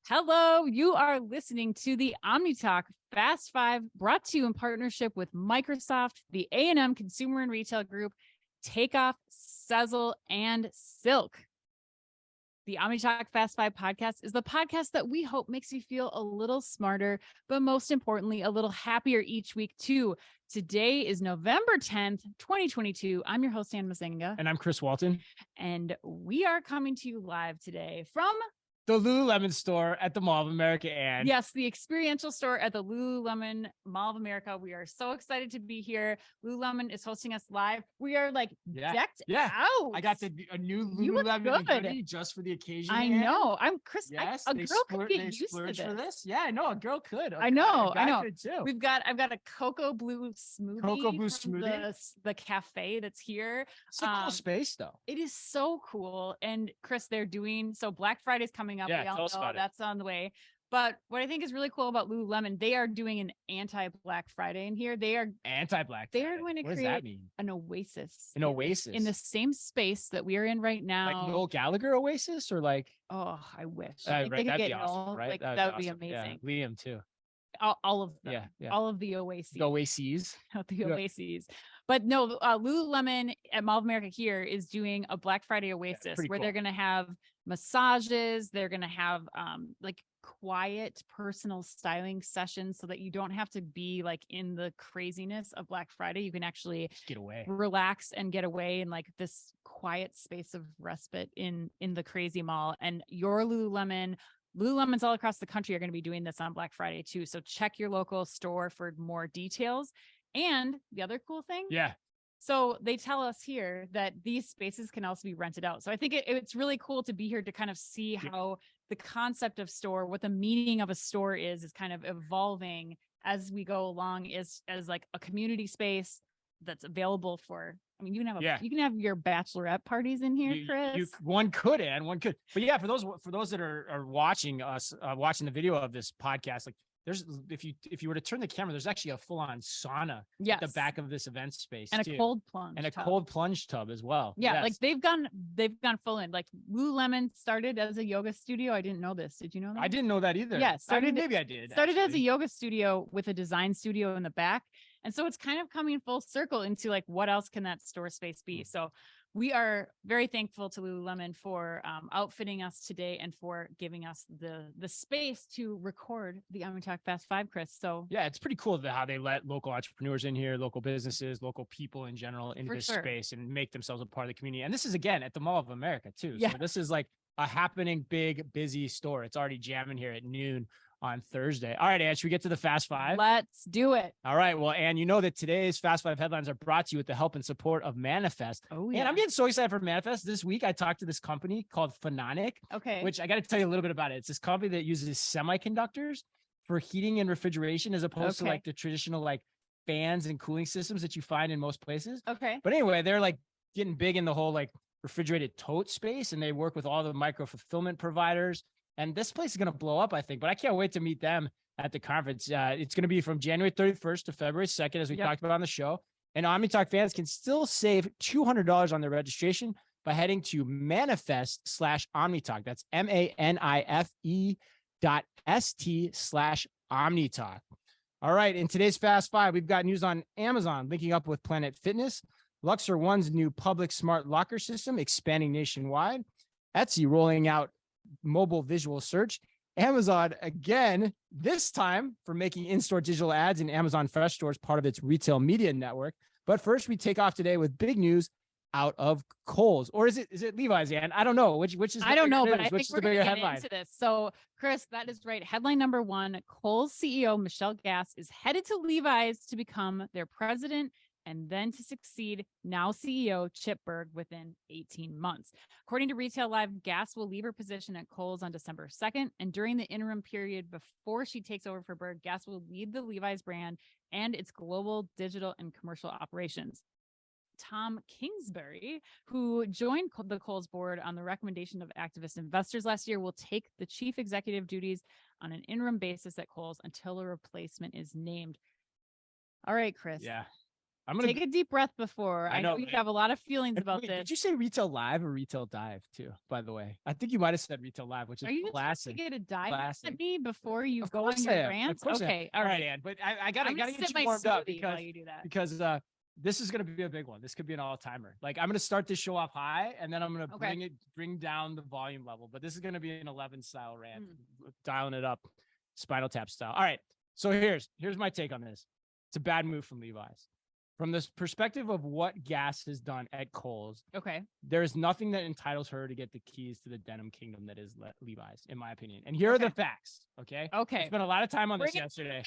Hello, you are listening to the OmniTalk Fast Five, brought to you in partnership with Microsoft, the A&M Consumer and Retail Group, Takeoff, Sezzle, and Silk. The OmniTalk Fast Five podcast is the podcast that we hope makes you feel a little smarter, but most importantly, a little happier each week too. Today is November 10th, 2022. I'm your host, Ann Mazinga. And I'm Chris Walton. And we are coming to you live today from the Lululemon store at the Mall of America. And yes, the experiential store at the Lululemon Mall of America. We are so excited to be here. Lululemon is hosting us live. We are like decked out. I got a new Lululemon hoodie just for the occasion. I know. I'm Chris. Yes, a girl could get used to this. For this. Yeah, I know a girl could. I know. Could too. I've got a cocoa blue smoothie. The cafe that's here. It's a cool space though. It is so cool. And Chris, they're doing Black Friday's coming up. Yeah, we all know that's on the way. But what I think is really cool about Lululemon, they are doing an anti-Black Friday in here. They are anti-Black. They are going to create an oasis. An oasis in the same space that we are in right now. Like Noel Gallagher oasis, or like? Oh, I wish. Right, that'd be awesome, right? That would be amazing. Yeah, Liam too. All of them. Yeah. All of the oases. The oases. The oases. But no, Lululemon at Mall of America here is doing a Black Friday oasis where they're going to have massages. They're going to have like quiet personal styling sessions so that you don't have to be like in the craziness of Black Friday. You can actually just get away, relax and get away in like this quiet space of respite in the crazy mall. And your Lululemons all across the country are going to be doing this on Black Friday too. So check your local store for more details. And the other cool thing. Yeah. So they tell us here that these spaces can also be rented out. So I think it's really cool to be here to kind of see how the concept of store, what the meaning of a store is kind of evolving as we go along as like a community space that's available for, I mean, you can have your bachelorette parties in here, Chris. One could. But yeah, for those that are watching us, watching the video of this podcast, like there's, if you were to turn the camera, there's actually a full-on sauna at the back of this event space and a cold plunge cold plunge tub as well. Yeah, yes. Like they've gone full in. Like Lululemon started as a yoga studio. I didn't know this. Did you know that? I didn't know that either. Yeah, maybe I did. Started as a yoga studio with a design studio in the back. And so it's kind of coming full circle into like, what else can that store space be? So we are very thankful to Lululemon for outfitting us today and for giving us the space to record the OmniTalk Fast Five, Chris. So yeah, it's pretty cool how they let local entrepreneurs in here, local businesses, local people in general into this space and make themselves a part of the community. And this is again at the Mall of America too. Yeah. So this is like a happening, big, busy store. It's already jamming here at noon on Thursday. All right, Ann, should we get to the Fast Five? Let's do it. All right. Well, Ann, you know that today's Fast Five headlines are brought to you with the help and support of Manifest. Oh, yeah. And I'm getting so excited for Manifest. This week, I talked to this company called Phononic. Okay. Which I got to tell you a little bit about it. It's this company that uses semiconductors for heating and refrigeration as opposed to like the traditional like fans and cooling systems that you find in most places. Okay. But anyway, they're like getting big in the whole like refrigerated tote space, and they work with all the micro fulfillment providers. And this place is going to blow up, I think, but I can't wait to meet them at the conference. It's going to be from January 31st to February 2nd, as we talked about on the show. And OmniTalk fans can still save $200 on their registration by heading to manifest/OmniTalk. That's MANIFE.ST/OmniTalk. All right. In today's Fast Five, we've got news on Amazon linking up with Planet Fitness, Luxer One's new public smart locker system expanding nationwide, Etsy rolling out mobile visual search, Amazon again, this time for making in-store digital ads in Amazon Fresh stores, part of its retail media network. But first, we take off today with big news out of Kohl's, or is it Levi's? And I don't know which is. I don't know, but I think we're going to get into this. So, Chris, that is right. Headline number one: Kohl's CEO Michelle Gass is headed to Levi's to become their president and then to succeed now CEO Chip Bergh within 18 months. According to Retail Live, Gass will leave her position at Kohl's on December 2nd. And during the interim period before she takes over for Bergh, Gass will lead the Levi's brand and its global digital and commercial operations. Tom Kingsbury, who joined the Kohl's board on the recommendation of activist investors last year, will take the chief executive duties on an interim basis at Kohl's until a replacement is named. All right, Chris. Yeah. I'm gonna take a deep breath before. I know you right? have a lot of feelings about Wait, this. did you say retail live or retail dive too? By the way, I think you might have said retail live, which is Are you classic. just trying to get a dive Classic. at me before you Of go course on your I am. rant? Of course Okay, I am. all right, Ann, but I gotta I'm get sip you my warmed up smoothie while you do that. because this is gonna be a big one. This could be an all timer. Like I'm gonna start this show off high, and then I'm gonna bring down the volume level. But this is gonna be an 11 style rant, dialing it up, Spinal Tap style. All right. So here's my take on this. It's a bad move from Levi's. From this perspective of what Gas has done at Kohl's, there is nothing that entitles her to get the keys to the denim kingdom that is Levi's, in my opinion. And here are the facts. Okay. I spent a lot of time on this yesterday.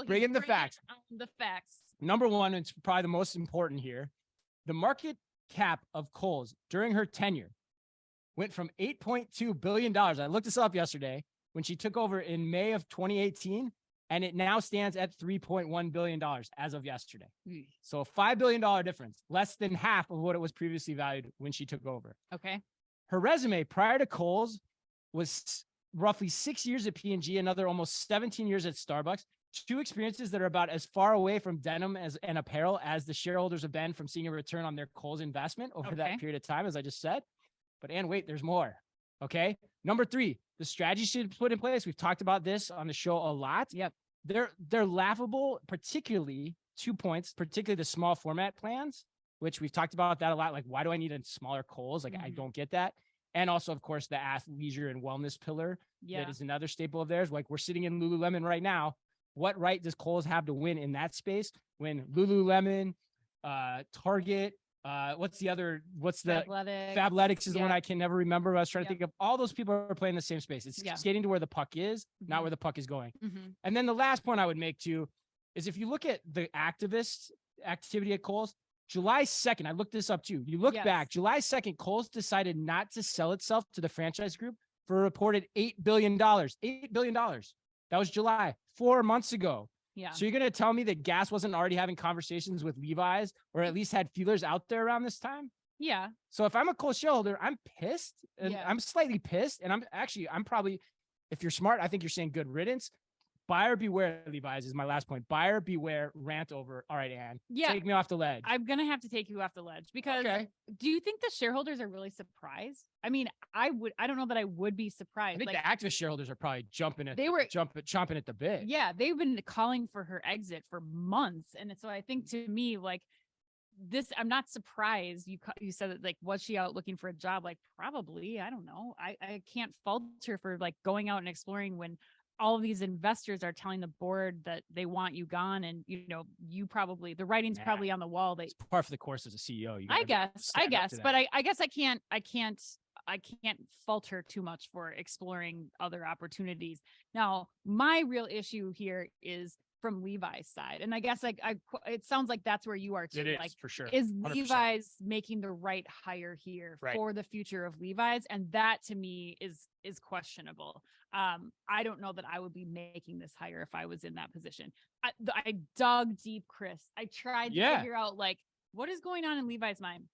Bring in the facts. The facts. Number one, it's probably the most important here. The market cap of Kohl's during her tenure went from $8.2 billion. I looked this up yesterday when she took over in May of 2018. And it now stands at $3.1 billion as of yesterday. So a $5 billion difference, less than half of what it was previously valued when she took over. Okay. Her resume prior to Kohl's was roughly 6 years at P&G, another almost 17 years at Starbucks. Two experiences that are about as far away from denim and apparel as the shareholders have been from seeing a return on their Kohl's investment over that period of time, as I just said. But Ann, wait, there's more. Okay. Number three, the strategy she put in place. We've talked about this on the show a lot. Yep. They're laughable, particularly 2 points, particularly the small format plans, which we've talked about that a lot. Like, why do I need a smaller Kohl's? Like, I don't get that. And also, of course, the leisure and wellness pillar. That is another staple of theirs. Like, we're sitting in Lululemon right now. What right does Kohl's have to win in that space when Lululemon, Target, what's the Fabletics is the one I can never remember. I was trying to think of. All those people are playing the same space. It's skating to where the puck is, not where the puck is going. And then the last point I would make too is if you look at the activist activity at Kohl's, July 2nd, I looked this up too. You look back, July 2nd, Kohl's decided not to sell itself to the franchise group for a reported $8 billion. $8 billion. That was July, 4 months ago. Yeah. So you're going to tell me that Gas wasn't already having conversations with Levi's or at least had feelers out there around this time? Yeah. So if I'm a Kohl shareholder, I'm pissed and I'm slightly pissed. And I'm probably, if you're smart, I think you're saying good riddance. Buyer beware, Levi's is my last point. Buyer beware, rant over. All right, Ann. Yeah. Take me off the ledge. I'm going to have to take you off the ledge because do you think the shareholders are really surprised? I mean, I don't know that I would be surprised. I think the activist shareholders are probably chomping at the bit. Yeah. They've been calling for her exit for months. And so I think to me, like this, I'm not surprised. You said that, like, was she out looking for a job? Like, probably, I don't know. I can't fault her for like going out and exploring when all of these investors are telling the board that they want you gone. And, you probably, the writing's probably on the wall. It's par for the course as a CEO. I guess, but I guess I can't fault her too much for exploring other opportunities. Now, my real issue here is from Levi's side. And I guess it sounds like that's where you are too. It is, like, for sure. 100%. Is 100%. Levi's making the right hire here for the future of Levi's? And that to me is questionable. I don't know that I would be making this hire if I was in that position. I dug deep, Chris. I tried to figure out like what is going on in Levi's mind.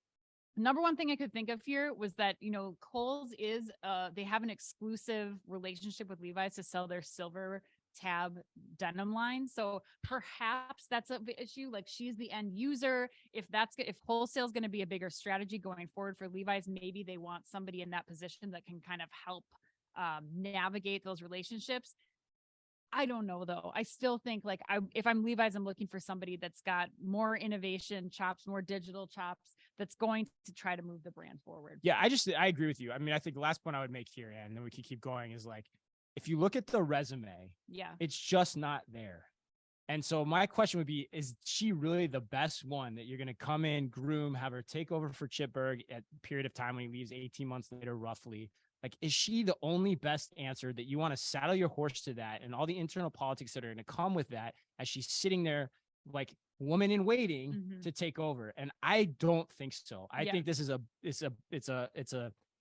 Number one thing I could think of here was that, Kohl's is, they have an exclusive relationship with Levi's to sell their silver tab denim line. So perhaps that's an issue. Like, she's the end user. If wholesale is going to be a bigger strategy going forward for Levi's, maybe they want somebody in that position that can kind of help navigate those relationships. I don't know though. I still think like if I'm Levi's, I'm looking for somebody that's got more innovation chops, more digital chops, that's going to try to move the brand forward. Yeah, I agree with you. I mean, I think the last point I would make here, and then we can keep going, is like, if you look at the resume, it's just not there. And so my question would be, is she really the best one that you're going to come in, groom, have her take over for Chip Bergh at a period of time when he leaves 18 months later, roughly? Like, is she the only best answer that you want to saddle your horse to that and all the internal politics that are going to come with that as she's sitting there like woman in waiting to take over? And I don't think so. I think this is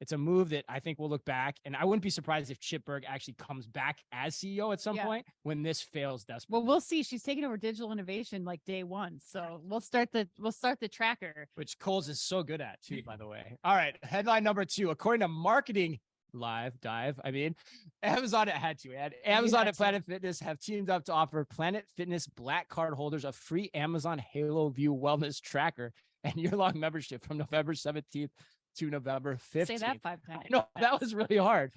it's a move that I think we'll look back, and I wouldn't be surprised if Chip Bergh actually comes back as CEO at some point when this fails desperately. Well, we'll see. She's taking over digital innovation like day one. So we'll start the tracker, which Kohl's is so good at too, by the way. All right. Headline number 2, according to marketing live dive. I mean, Amazon, it had to, and Amazon and Planet Fitness have teamed up to offer Planet Fitness Black Card holders a free Amazon Halo View wellness tracker and year-long membership from November 17th to November 15th. Say that 5 times. No, that was really hard.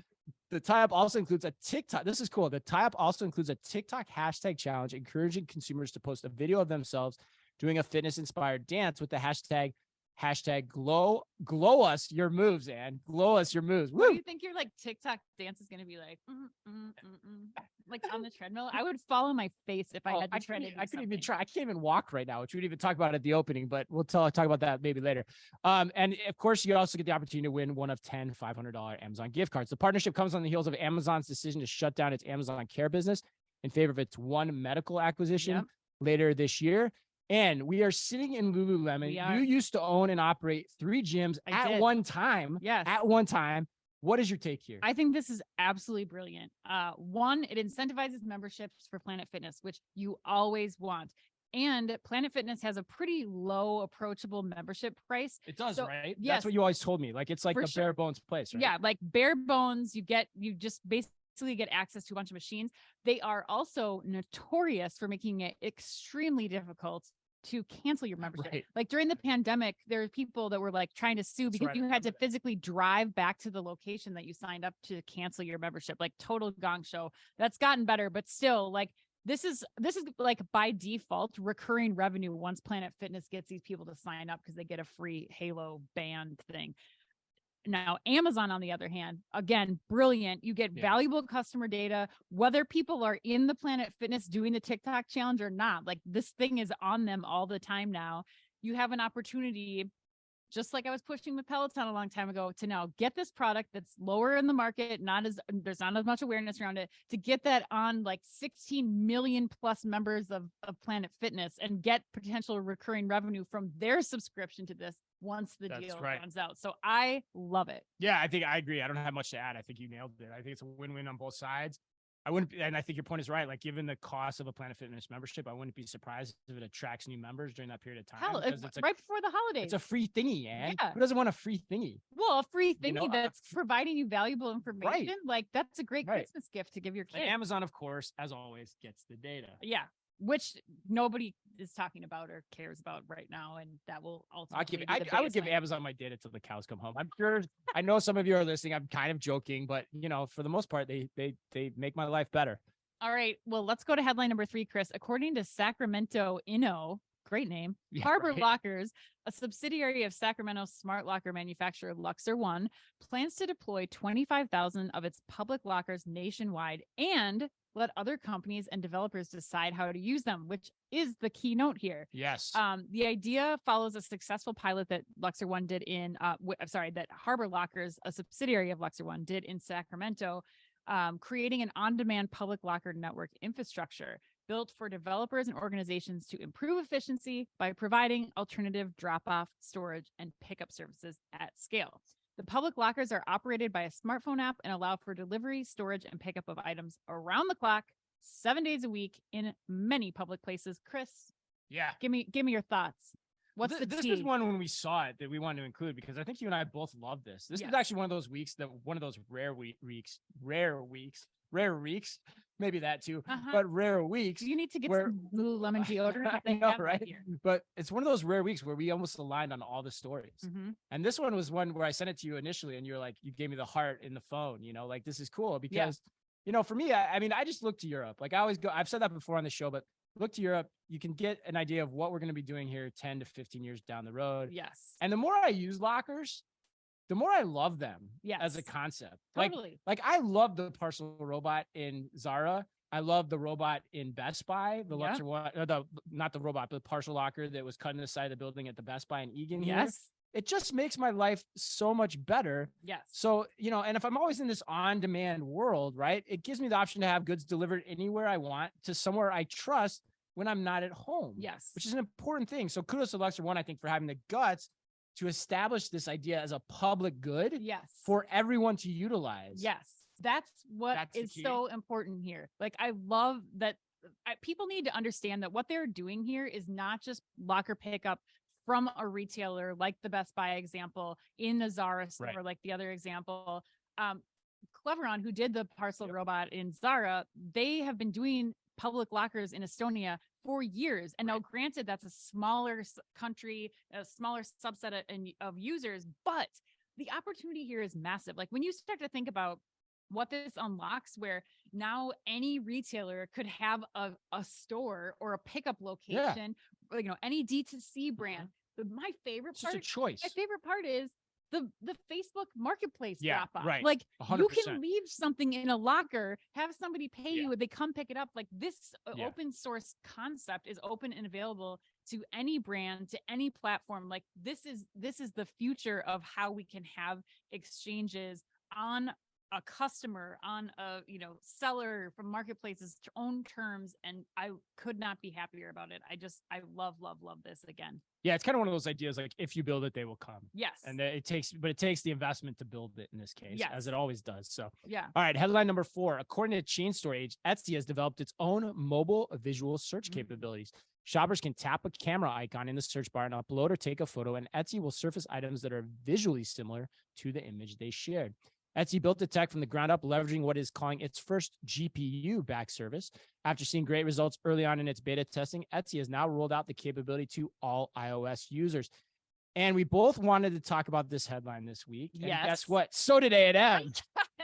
The tie-up also includes a TikTok. This is cool. The tie-up also includes a TikTok hashtag challenge, encouraging consumers to post a video of themselves doing a fitness-inspired dance with the hashtag glow us your moves, and glow us your moves. What do you think your like TikTok dance is going to be like? Like on the treadmill? I would fall on my face if I had to try to do I couldn't even something. try. I can't even walk right now, which we'd even talk about at the opening, but we'll talk about that maybe later. And of course, you also get the opportunity to win one of 10 $500 Amazon gift cards. The partnership comes on the heels of Amazon's decision to shut down its Amazon Care business in favor of its One Medical acquisition later this year. And we are sitting in Lululemon. You used to own and operate 3 gyms at one time. Yes. At one time. What is your take here? I think this is absolutely brilliant. One, it incentivizes memberships for Planet Fitness, which you always want. And Planet Fitness has a pretty low, approachable membership price. It does, right? Yes. That's what you always told me. Like, it's like a bare bones place, right? Yeah, like bare bones. You just basically get access to a bunch of machines. They are also notorious for making it extremely difficult to cancel your membership. Right. Like during the pandemic, there are people that were like trying to sue because you had to physically drive back to the location that you signed up to cancel your membership. Like total gong show. That's gotten better, but still, like this is like by default recurring revenue once Planet Fitness gets these people to sign up because they get a free Halo band thing. Now, Amazon, on the other hand, again, brilliant. You get valuable customer data, whether people are in the Planet Fitness doing the TikTok challenge or not. Like this thing is on them all the time now. You have an opportunity, just like I was pushing with Peloton a long time ago, to now get this product that's lower in the market, there's not as much awareness around it, to get that on like 16 million plus members of Planet Fitness and get potential recurring revenue from their subscription to this once the deal runs out. So I love it. Yeah, I agree. I don't have much to add. I think you nailed it. I think it's a win-win on both sides. And I think your point is right. Like, given the cost of a Planet Fitness membership, I wouldn't be surprised if it attracts new members during that period of time. Hell, it's right before the holidays. It's a free thingy, and who doesn't want a free thingy? Well, a free thingy that's providing you valuable information. Right. Like that's a great Christmas gift to give your kids. And Amazon, of course, as always, gets the data. Yeah. Which nobody is talking about or cares about right now, and that will ultimately. I would give Amazon my data till the cows come home. I'm sure. I know some of you are listening. I'm kind of joking, but for the most part, they make my life better. All right. Well, let's go to headline number 3, Chris. According to Sacramento Inno, great name, Harbor Lockers, a subsidiary of Sacramento smart locker manufacturer Luxer One, plans to deploy 25,000 of its public lockers nationwide and let other companies and developers decide how to use them, which is the keynote here. Yes. The idea follows a successful pilot that Luxer One did that Harbor Lockers, a subsidiary of Luxer One, did in Sacramento, creating an on-demand public locker network infrastructure built for developers and organizations to improve efficiency by providing alternative drop-off, storage, and pickup services at scale. The public lockers are operated by a smartphone app and allow for delivery, storage, and pickup of items around the clock, 7 days a week in many public places. Chris, give me your thoughts. What's the This is one when we saw it that we wanted to include because I think you and I both love this. This is actually one of those weeks one of those rare weeks, maybe that too, but rare weeks. You need to get some Lululemon deodorant. I know, right? But it's one of those rare weeks where we almost aligned on all the stories. And this one was one where I sent it to you initially and you're like, you gave me the heart in the phone, like, this is cool because, for me, I just look to Europe. Like I always go, I've said that before on the show, but look to Europe. You can get an idea of what we're going to be doing here 10 to 15 years down the road. Yes. And the more I use lockers, the more I love them as a concept. Totally. Like I love the parcel robot in Zara. I love the robot in Best Buy, the Luxer One, not the robot, but the parcel locker that was cut in the side of the building at the Best Buy in Egan. Yes. It just makes my life so much better. Yes. So, and if I'm always in this on-demand world, right, it gives me the option to have goods delivered anywhere I want to somewhere I trust when I'm not at home. Yes. Which is an important thing. So kudos to Luxer One, I think, for having the guts to establish this idea as a public good for everyone to utilize. Yes. That's is so important here. Like, I love that people need to understand that what they're doing here is not just locker pickup from a retailer, like the Best Buy example, in the Zara store, like the other example. Cleveron, who did the parcel robot in Zara, they have been doing public lockers in Estonia for years. And now, granted, that's a smaller country, a smaller subset of users, but the opportunity here is massive. Like when you start to think about what this unlocks, where now any retailer could have a store or a pickup location, any D2C brand. My favorite part, just a choice. My favorite part is the Facebook marketplace drop off. Right. Like 100%. you can leave something in a locker, have somebody pay you, they come pick it up. Like this open source concept is open and available to any brand, to any platform. Like this is the future of how we can have exchanges on a customer, on a seller, from marketplaces to own terms, and I could not be happier about it. I love this again. Yeah, it's kind of one of those ideas like if you build it, they will come. Yes. And it takes the investment to build it in this case, as it always does. So yeah. All right, headline number 4. According to Chain Store Age, Etsy has developed its own mobile visual search capabilities. Shoppers can tap a camera icon in the search bar and upload or take a photo, and Etsy will surface items that are visually similar to the image they shared. Etsy built the tech from the ground up, leveraging what is calling its first GPU-backed service. After seeing great results early on in its beta testing, Etsy has now rolled out the capability to all iOS users. And we both wanted to talk about this headline this week. Yes. And guess what? So did A&M.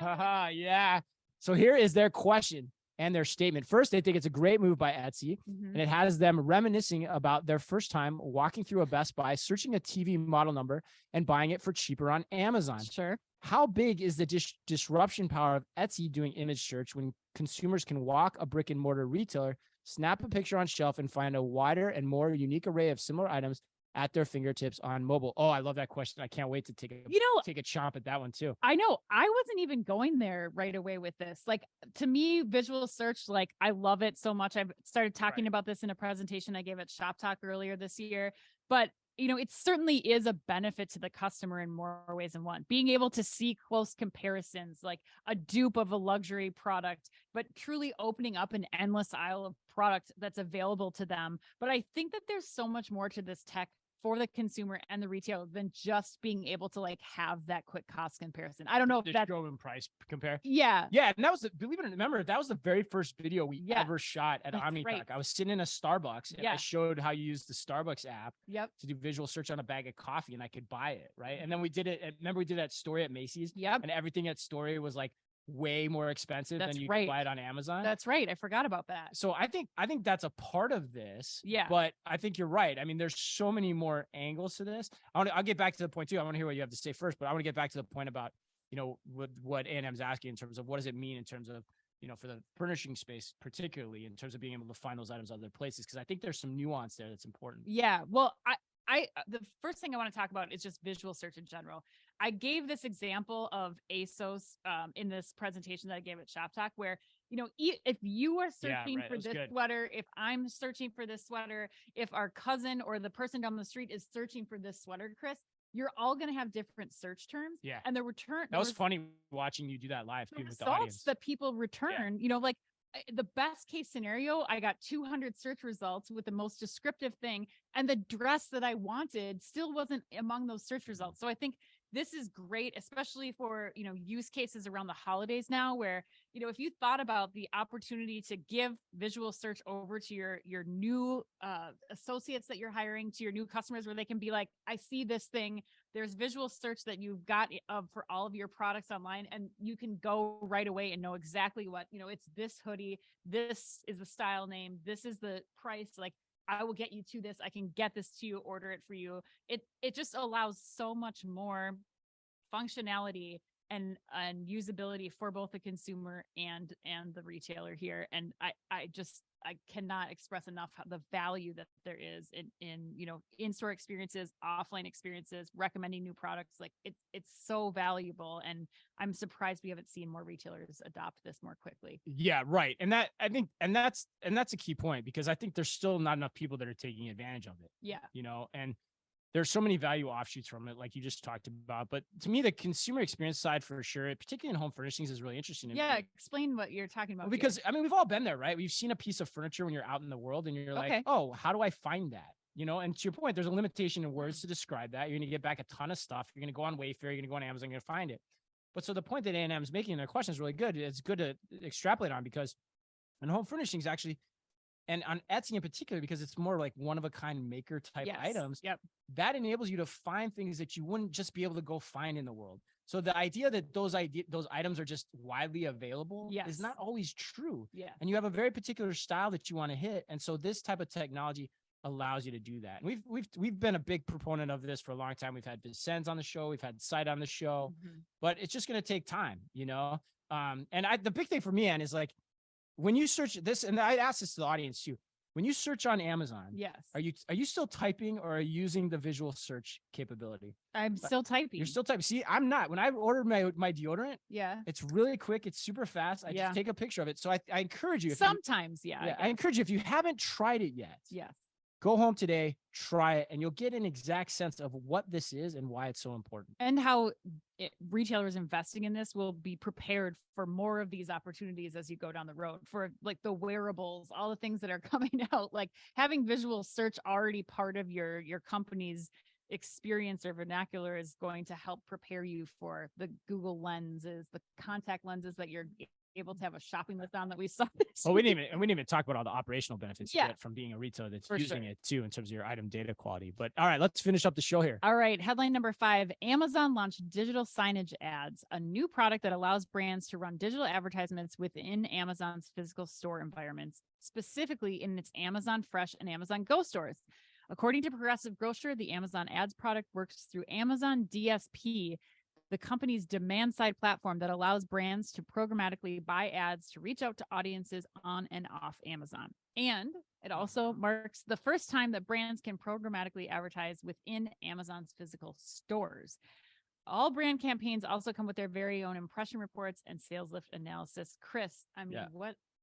Yeah. So here is their question and their statement. First, they think it's a great move by Etsy, and it has them reminiscing about their first time walking through a Best Buy, searching a TV model number, and buying it for cheaper on Amazon. Sure. How big is the disruption power of Etsy doing image search when consumers can walk a brick and mortar retailer, snap a picture on shelf, and find a wider and more unique array of similar items at their fingertips on mobile? Oh, I love that question. I can't wait to take a chomp at that one too. I know. I wasn't even going there right away with this. Like, to me, visual search, like, I love it so much. I've started talking about this in a presentation I gave at Shop Talk earlier this year, but it certainly is a benefit to the customer in more ways than one. Being able to see close comparisons, like a dupe of a luxury product, but truly opening up an endless aisle of product that's available to them. But I think that there's so much more to this tech for the consumer and the retailer than just being able to have that quick cost comparison. I don't know if that's showroom price compare. Yeah. Yeah. And that was, believe it or not, remember, that was the very first video we ever shot at Omni right. Talk. I was sitting in a Starbucks and I showed how you use the Starbucks app to do visual search on a bag of coffee, and I could buy it. Right. And then we did it. Remember, we did that story at Macy's. Yep. And everything at Story was like way more expensive than you could buy it on Amazon. That's right. I forgot about that. So I think that's a part of this. Yeah. But I think you're right. I mean, there's so many more angles to this. I'll get back to the point too. I want to hear what you have to say first, but I want to get back to the point about, what A&M's asking in terms of what does it mean in terms of, for the furnishing space, particularly in terms of being able to find those items other places. Cause I think there's some nuance there that's important. Yeah. Well, the first thing I want to talk about is just visual search in general. I gave this example of ASOS in this presentation that I gave at Shop Talk, where, if you are searching for this sweater, if I'm searching for this sweater, if our cousin or the person down the street is searching for this sweater, Chris, you're all going to have different search terms. Yeah. And the return. That was funny watching you do that live too with the audience. That people return, the best case scenario, I got 200 search results with the most descriptive thing, and the dress that I wanted still wasn't among those search results. So I think this is great, especially for, use cases around the holidays now, where, if you thought about the opportunity to give visual search over to your new associates that you're hiring, to your new customers, where they can be like, I see this thing. There's visual search that you've got for all of your products online, and you can go right away and know exactly what, it's this hoodie. This is the style name. This is the price. Like, I will get you to this. I can get this to you, order it for you. It just allows so much more functionality and usability for both the consumer and the retailer here. And I cannot express enough the value that there is in in-store experiences, offline experiences, recommending new products. Like it's so valuable. And I'm surprised we haven't seen more retailers adopt this more quickly. Yeah, right. And that, I think, and that's a key point, because I think there's still not enough people that are taking advantage of it. Yeah. And there's so many value offshoots from it, like you just talked about. But to me, the consumer experience side, for sure, particularly in home furnishings, is really interesting. Yeah, explain what you're talking about. Well, because I mean, we've all been there, right? We've seen a piece of furniture when you're out in the world, and you're like, oh, how do I find that? And to your point, there's a limitation in words to describe that. You're going to get back a ton of stuff. You're going to go on Wayfair, you're going to go on Amazon, you're going to find it. But so the point that A&M is making in their question is really good. It's good to extrapolate on, because in home furnishings actually, and on Etsy in particular, because it's more like one of a kind maker type items. Yep. That enables you to find things that you wouldn't just be able to go find in the world. So the idea that those items are just widely available is not always true. Yeah. And you have a very particular style that you want to hit. And so this type of technology allows you to do that. And we've been a big proponent of this for a long time. We've had Vicens on the show, we've had Sight on the show, but it's just going to take time, you know? And the big thing for me, Ann, is like, when you search this, and I asked this to the audience too, when you search on Amazon, are you still typing, or are you using the visual search capability? I'm still typing. You're still typing. See, I'm not. When I ordered my deodorant, it's really quick. It's super fast. I just take a picture of it. So I encourage you. Sometimes, I encourage you, if you haven't tried it yet, go home today, try it, and you'll get an exact sense of what this is and why it's so important. And how retailers investing in this will be prepared for more of these opportunities as you go down the road, for like the wearables, all the things that are coming out, like having visual search already part of your company's experience or vernacular is going to help prepare you for the Google lenses, the contact lenses that you're able to have a shopping list on that we saw. Well, we didn't even talk about all the operational benefits you get from being a retailer that's using it too, in terms of your item data quality. But all right, let's finish up the show here. All right. Headline number 5, Amazon launched digital signage ads, a new product that allows brands to run digital advertisements within Amazon's physical store environments, specifically in its Amazon Fresh and Amazon Go stores. According to Progressive Grocer, the Amazon ads product works through Amazon DSP, the company's demand side platform that allows brands to programmatically buy ads to reach out to audiences on and off Amazon. And it also marks the first time that brands can programmatically advertise within Amazon's physical stores. All brand campaigns also come with their very own impression reports and sales lift analysis. Chris, I mean,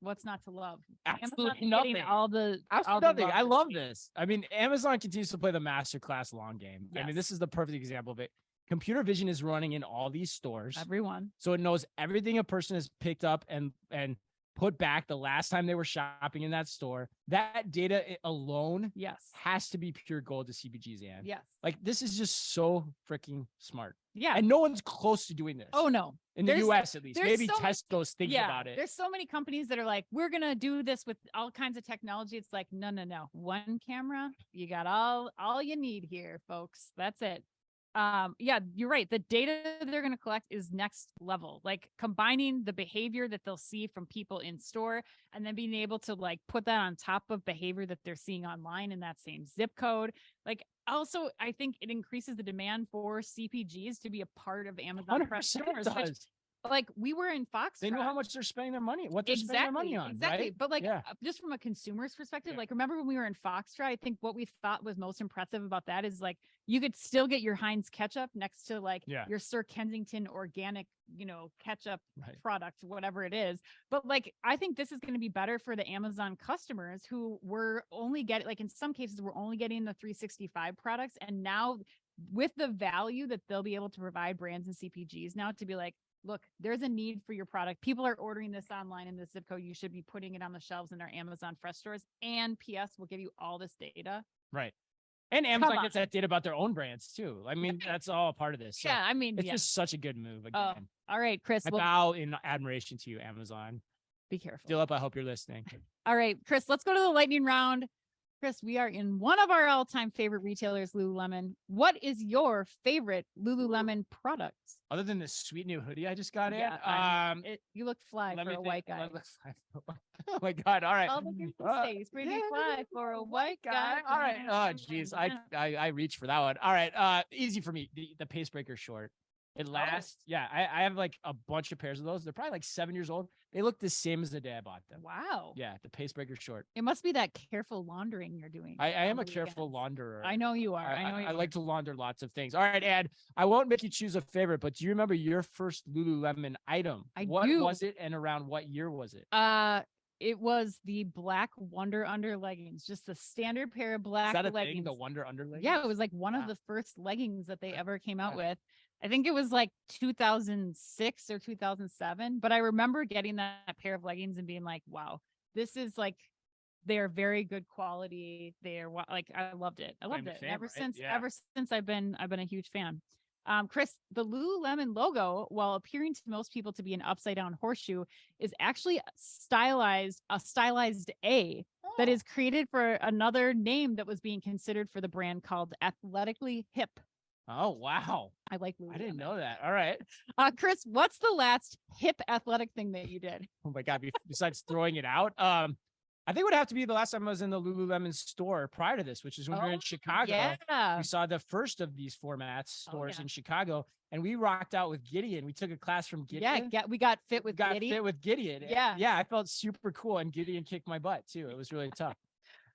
what's not to love? Absolutely nothing. Absolutely nothing. I love this. I mean, Amazon continues to play the masterclass long game. I mean, this is the perfect example of it. Computer vision is running in all these stores. Everyone. So it knows everything a person has picked up and put back the last time they were shopping in that store. That data alone has to be pure gold to CPGs, Ann. Yes. Like, this is just so freaking smart. Yeah. And no one's close to doing this. Oh, no. In the US, at least. Maybe Tesco's thinking about it. There's so many companies that are like, we're going to do this with all kinds of technology. It's like, no. One camera. You got all you need here, folks. That's it. You're right. The data they're going to collect is next level, like combining the behavior that they'll see from people in store and then being able to like put that on top of behavior that they're seeing online in that same zip code. Like, also, I think it increases the demand for CPGs to be a part of Amazon Fresh stores. Like, we were in Fox. They know how much they're spending their money, what they're spending their money on. Exactly. Right? But like, just from a consumer's perspective, like, remember when we were in Foxtrot, I think what we thought was most impressive about that is like, you could still get your Heinz ketchup next to like your Sir Kensington organic, ketchup product, whatever it is. But like, I think this is going to be better for the Amazon customers who were only getting, like in some cases, we're only getting the 365 products. And now with the value that they'll be able to provide brands and CPGs now to be like, look, there's a need for your product. People are ordering this online in this zip code. You should be putting it on the shelves in our Amazon Fresh stores. And PS will give you all this data. Right. And Amazon gets that data about their own brands too. I mean, that's all a part of this. So I mean, it's just such a good move. Again. All right, Chris. I bow in admiration to you, Amazon. Be careful. Philip, I hope you're listening. All right, Chris, let's go to the lightning round. Chris, we are in one of our all-time favorite retailers, Lululemon. What is your favorite Lululemon product? Other than this sweet new hoodie I just got in, you look fly for a white guy. Oh my God! All right, all the things say, pretty fly for a white guy. All right. Oh geez, I reached for that one. All right, easy for me. The pace breaker short. It lasts. Yeah, I have like a bunch of pairs of those. They're probably like 7 years old. They look the same as the day I bought them. Wow. Yeah, the pace breaker short. It must be that careful laundering you're doing. I am a careful launderer. I know you are. I like to launder lots of things. All right, Ed, I won't make you choose a favorite, but do you remember your first Lululemon item? What was it, and around what year was it? It was the black Wonder Under leggings, just the standard pair of black leggings. Is that a thing, the Wonder Under leggings? Yeah, it was like one of the first leggings that they ever came out with. I think it was like 2006 or 2007, but I remember getting that pair of leggings and being like, wow, this is like, they're very good quality. They're like, I loved it. I loved it. Ever since I've been a huge fan. Chris, the Lululemon logo, while appearing to most people to be an upside down horseshoe, is actually a stylized A that is created for another name that was being considered for the brand called Athletically Hip. Oh, wow. I like Lululemon. I didn't know that. All right. Chris, what's the last hip athletic thing that you did? Oh my God. Besides throwing it out, I think it would have to be the last time I was in the Lululemon store prior to this, which is when we were in Chicago. Yeah. We saw the first of these formats stores in Chicago, and we rocked out with Gideon. We took a class from Gideon. Yeah, we got fit with Gideon. Yeah. Yeah, I felt super cool, and Gideon kicked my butt too. It was really tough.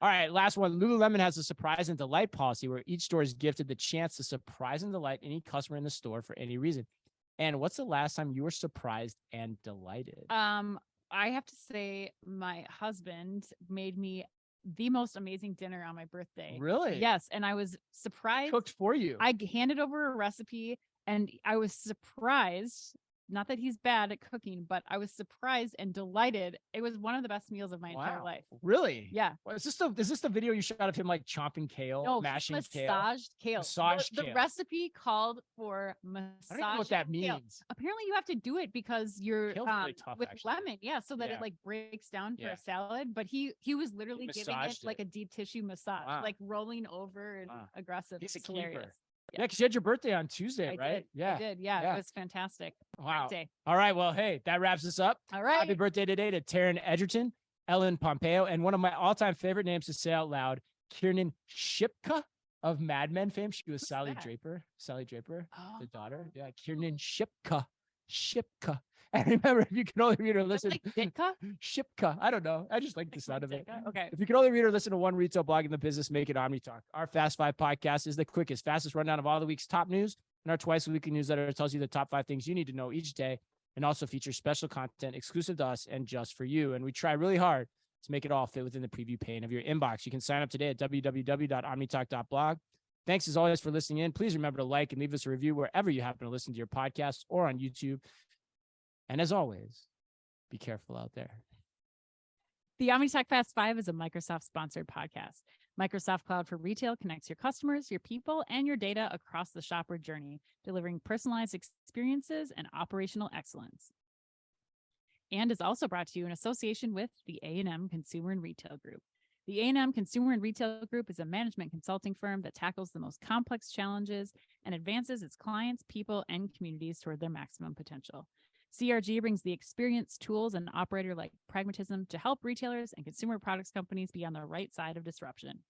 All right, last one. Lululemon has a surprise and delight policy where each store is gifted the chance to surprise and delight any customer in the store for any reason. And what's the last time you were surprised and delighted? I have to say my husband made me the most amazing dinner on my birthday. Really? Yes. And I was surprised. Cooked for you. I handed over a recipe and I was surprised. Not that he's bad at cooking, but I was surprised and delighted. It was one of the best meals of my entire life. Really? Yeah. Well, is this the video you shot of him like chopping kale, mashing massaged kale? The recipe called for massaged. I don't know what that means. Kale. Apparently, you have to do it because you're really tough, with actually. lemon, so that it like breaks down for a salad. But he was literally giving it like a deep tissue massage, like rolling over and aggressive. He's a hilarious. keeper. Yeah, because you had your birthday on Tuesday, right? I did. Yeah, it was fantastic. Wow. All right. Well, hey, that wraps us up. All right. Happy birthday today to Taryn Edgerton, Ellen Pompeo, and one of my all-time favorite names to say out loud, Kiernan Shipka of Mad Men fame. She was Sally Draper, the daughter. Yeah, Kiernan Shipka. And remember, if you can only read or listen, Shipka. I don't know. I just like the sound of it. Okay. If you can only read or listen to one retail blog in the business, make it Omni Talk. Our Fast Five podcast is the quickest, fastest rundown of all the week's top news. And our twice-weekly newsletter tells you the top 5 things you need to know each day, and also features special content exclusive to us and just for you. And we try really hard to make it all fit within the preview pane of your inbox. You can sign up today at www.omnitalk.blog. Thanks as always for listening in. Please remember to like and leave us a review wherever you happen to listen to your podcast or on YouTube. And as always, be careful out there. The OmniTalk Fast 5 is a Microsoft-sponsored podcast. Microsoft Cloud for Retail connects your customers, your people, and your data across the shopper journey, delivering personalized experiences and operational excellence. And is also brought to you in association with the A&M Consumer and Retail Group. The A&M Consumer and Retail Group is a management consulting firm that tackles the most complex challenges and advances its clients, people, and communities toward their maximum potential. CRG brings the experience, tools, and operator-like pragmatism to help retailers and consumer products companies be on the right side of disruption.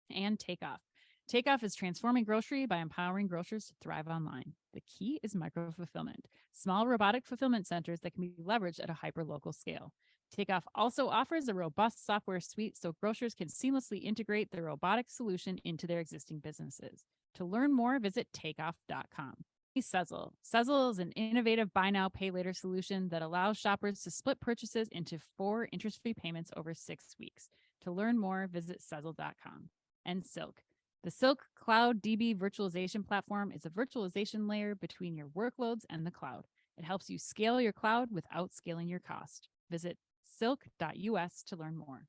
And Takeoff. Takeoff is transforming grocery by empowering grocers to thrive online. The key is micro-fulfillment, small robotic fulfillment centers that can be leveraged at a hyper-local scale. Takeoff also offers a robust software suite so grocers can seamlessly integrate their robotic solution into their existing businesses. To learn more, visit takeoff.com. Sezzle. Sezzle is an innovative buy now, pay later solution that allows shoppers to split purchases into 4 interest-free payments over 6 weeks. To learn more, visit Sezzle.com. And Silk. The Silk Cloud DB virtualization platform is a virtualization layer between your workloads and the cloud. It helps you scale your cloud without scaling your cost. Visit silk.us to learn more.